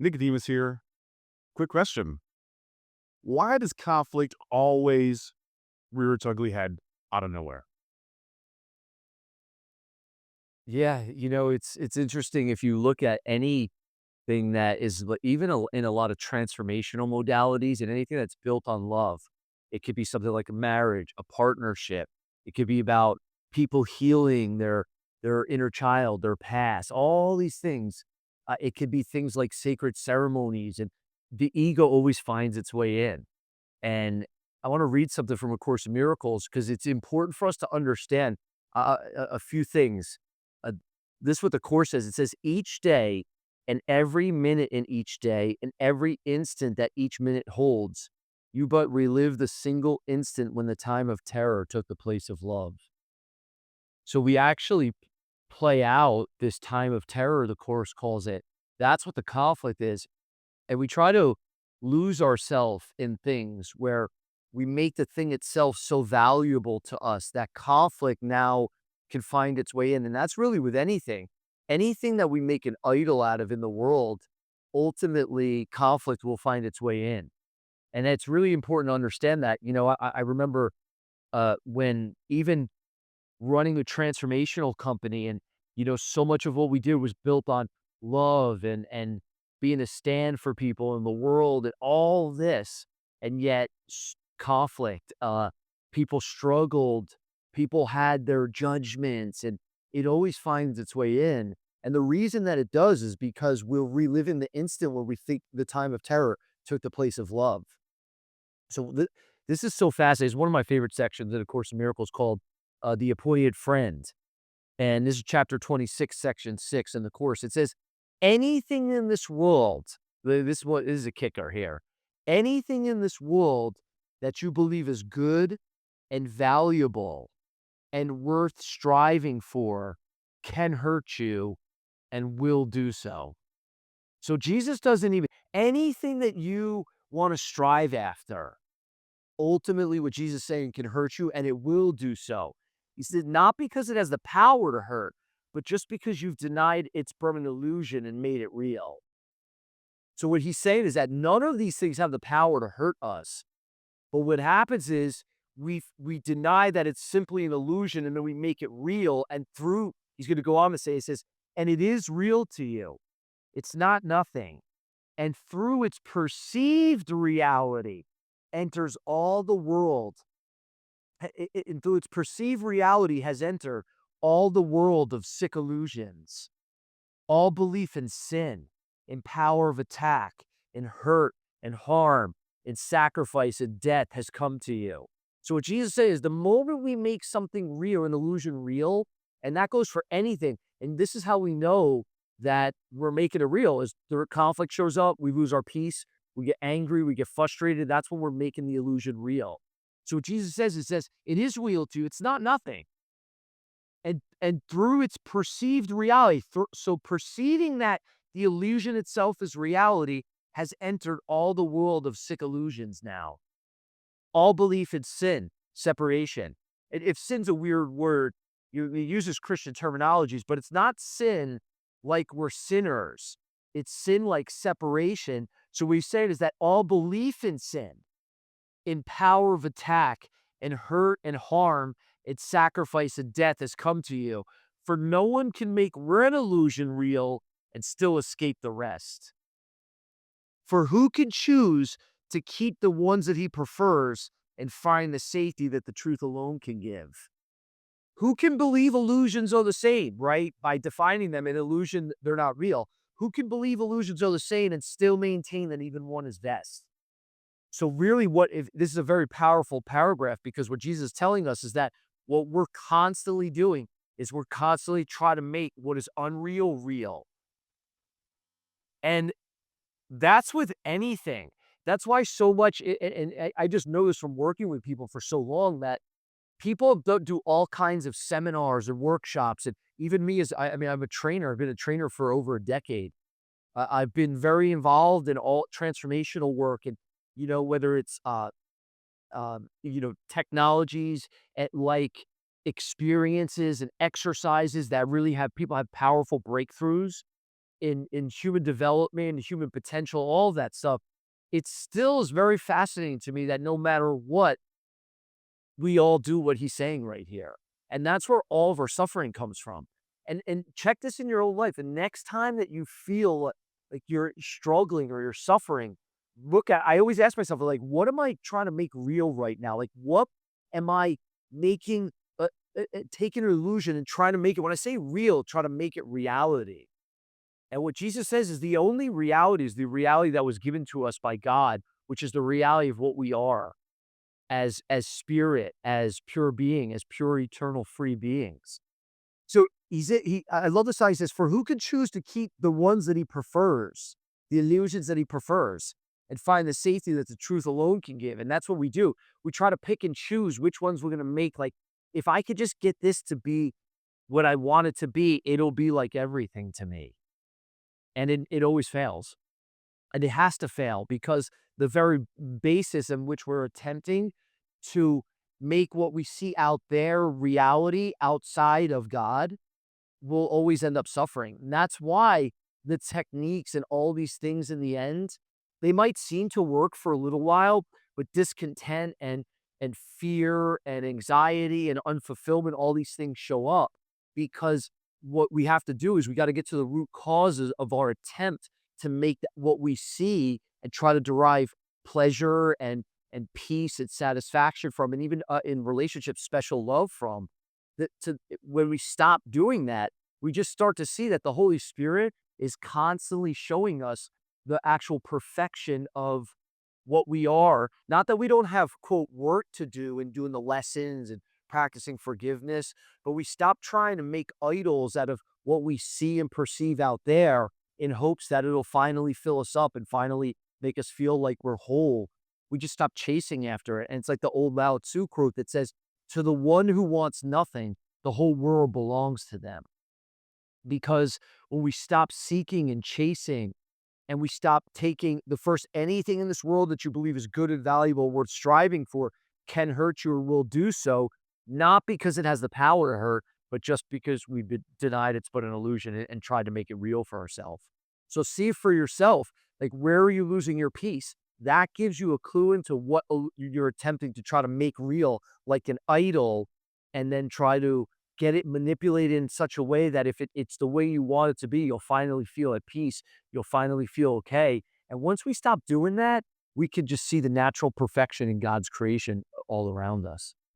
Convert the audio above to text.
Nicodemus here. Quick question. Why does conflict always rear its ugly head out of nowhere? Yeah, it's interesting if you look at anything that is even in a lot of transformational modalities and anything that's built on love. It could be something like a marriage, a partnership. It could be about people healing their inner child, their past, all these things. It could be things like sacred ceremonies, and the ego always finds its way in. And I want to read something from A Course in Miracles because it's important for us to understand a few things. Uh, this is what the Course says. It says, each day and every minute in each day and every instant that each minute holds, you but relive the single instant when the time of terror took the place of love. So we actually play out this time of terror, the Course calls it. That's what the conflict is. And we try to lose ourselves in things where we make the thing itself so valuable to us that conflict now can find its way in. And that's really with anything. Anything that we make an idol out of in the world, ultimately conflict will find its way in. And it's really important to understand that. I remember when even running a transformational company, and so much of what we did was built on love and being a stand for people in the world and all this, and yet conflict, people struggled, people had their judgments, and it always finds its way in. And the reason that it does is because we're reliving the instant where we think the time of terror took the place of love. So this is so fascinating. It's one of my favorite sections in A Course in Miracles called The Appointed Friend. And this is chapter 26, section 6 in the Course. It says, anything in this world, this is a kicker here. Anything in this world that you believe is good and valuable and worth striving for can hurt you and will do so. So Jesus doesn't even, anything that you want to strive after, ultimately what Jesus is saying can hurt you and it will do so. He said, not because it has the power to hurt, but just because you've denied its permanent illusion and made it real. So what he's saying is that none of these things have the power to hurt us. But what happens is we deny that it's simply an illusion and then we make it real. And through, he's going to go on to say, he says, and it is real to you. It's not nothing. And through its perceived reality enters all the world. And through its perceived reality has entered all the world of sick illusions, all belief in sin, in power of attack, in hurt and harm, in sacrifice and death has come to you. So what Jesus says is the moment we make something real, an illusion real, and that goes for anything. And this is how we know that we're making it real is the conflict shows up, we lose our peace, we get angry, we get frustrated. That's when we're making the illusion real. So what Jesus says, it says, it is real to you. It's not nothing. And through its perceived reality, so perceiving that the illusion itself is reality has entered all the world of sick illusions now. All belief in sin, separation. If sin's a weird word, it uses Christian terminologies, but it's not sin like we're sinners. It's sin like separation. So what he's saying is that all belief in sin, in power of attack and hurt and harm and sacrifice and death has come to you. For no one can make one illusion real and still escape the rest. For who can choose to keep the ones that he prefers and find the safety that the truth alone can give? Who can believe illusions are the same, right? By defining them an illusion, they're not real. Who can believe illusions are the same and still maintain that even one is best? So really what if this is a very powerful paragraph because what Jesus is telling us is that what we're constantly doing is we're constantly trying to make what is unreal real. And that's with anything. That's why so much and I just know this from working with people for so long that people do all kinds of seminars and workshops, and even me as I mean, I'm a trainer. I've been a trainer for over a decade. I've been very involved in all transformational work and, whether it's, technologies like experiences and exercises that really have people have powerful breakthroughs. in human development, human potential, all that stuff, it still is very fascinating to me that no matter what, we all do what he's saying right here. And that's where all of our suffering comes from. And check this in your own life. The next time that you feel like you're struggling or you're suffering, look at I always ask myself, like, what am I trying to make real right now? Like, what am I making taking an illusion and trying to make it when I say real, try to make it reality. And what Jesus says is the only reality is the reality that was given to us by God, which is the reality of what we are as spirit, as pure being, as pure eternal free beings. So I love this how he says, for who can choose to keep the ones that he prefers, the illusions that he prefers, and find the safety that the truth alone can give. And that's what we do. We try to pick and choose which ones we're going to make. Like, if I could just get this to be what I want it to be, it'll be like everything to me. And it always fails. And it has to fail because the very basis in which we're attempting to make what we see out there reality outside of God will always end up suffering. And that's why the techniques and all these things in the end, they might seem to work for a little while, but discontent and fear and anxiety and unfulfillment, all these things show up because what we have to do is we got to get to the root causes of our attempt to make what we see and try to derive pleasure and peace and satisfaction from, and even in relationships, special love from. That to when we stop doing that, we just start to see that the Holy Spirit is constantly showing us the actual perfection of what we are. Not that we don't have quote work to do in doing the lessons and practicing forgiveness, but we stop trying to make idols out of what we see and perceive out there in hopes that it'll finally fill us up and finally make us feel like we're whole. We just stop chasing after it. And it's like the old Lao Tzu quote that says, to the one who wants nothing, the whole world belongs to them. Because when we stop seeking and chasing and we stop taking the first anything in this world that you believe is good and valuable, worth striving for, can hurt you or will do so, not because it has the power to hurt, but just because we've been denied it's but an illusion and tried to make it real for ourselves. So see for yourself, like where are you losing your peace? That gives you a clue into what you're attempting to try to make real, like an idol, and then try to get it manipulated in such a way that if it's the way you want it to be, you'll finally feel at peace. You'll finally feel okay. And once we stop doing that, we can just see the natural perfection in God's creation all around us.